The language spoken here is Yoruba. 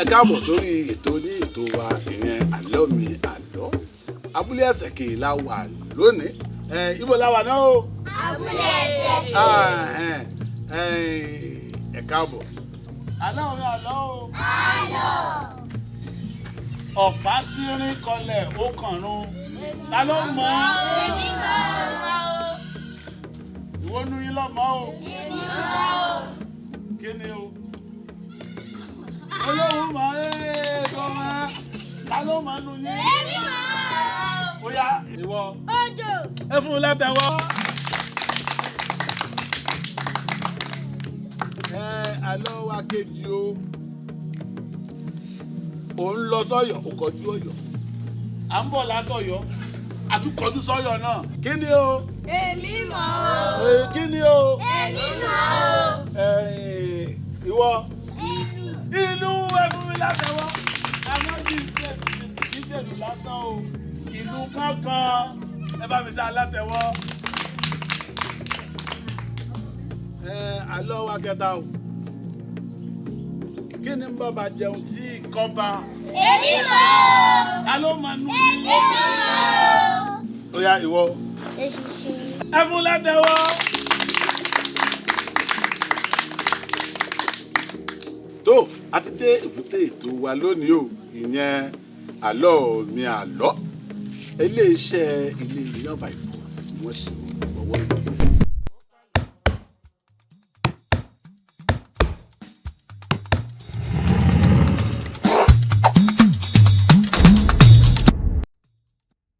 Ẹ káàbọ̀ sórí ètò ní ètò wa ìyẹn àlọ́ mi àlọ́. Abúlé Ẹ̀sẹ̀kè la wà lónìí. Ibo la wà náà o? Abúlé Ẹ̀sẹ̀kè. Ẹ káàbọ̀. Àlọ́ mi àlọ́ o. Àlọ́. Ọ̀pá tí rín kọlẹ̀ ó kànrún. Ta ló mọ̀? Èmi mọ̀ o. Ìwọ nu yín lọ́mọ o. Èmi mọ̀ o. Kí ni o? Olóhùn mọ̀ gọ́mọ. Ta ló mọ̀ nu yín? Èmi mọ̀ o. Ó yá ìwọ. Òjò. Ẹ fún un látẹ̀wọ́. Àlọ́ wa kejì o. Ò ń lọ sọ́yọ̀, ó kọjú Ọ̀yọ́. À ń bọ̀ látọ̀yọ́, a tún kọjú sọ́yọ̀ náà. Kí ni o? Èmi mọ̀ o. Kí ni o? Èmi mọ̀ o. Ìwọ. Ìlú ẹ fún mi látẹ̀wọ́. Àmọ́ kì í ṣèlú lásán o. Ìlú kankan. Ẹ bá mi sá látẹ̀wọ́. Àlọ́ wa kẹta o. Kí ni bàbá jẹun tí ikọ́ bá? Èmi mọ̀ o. Ta ló máa nú? Èmi mọ̀ o. Ó yá ìwọ. Eṣinṣin. Ẹ fún látẹ̀wọ́. Tó a ti dé èbúté ètò wa lónìí o, ìyẹn àlọ́ mi àlọ́. Ilé-iṣẹ́ Ile Iyan by Boats ni wọ́n ṣe ìgbọ̀wọ́ ìlú.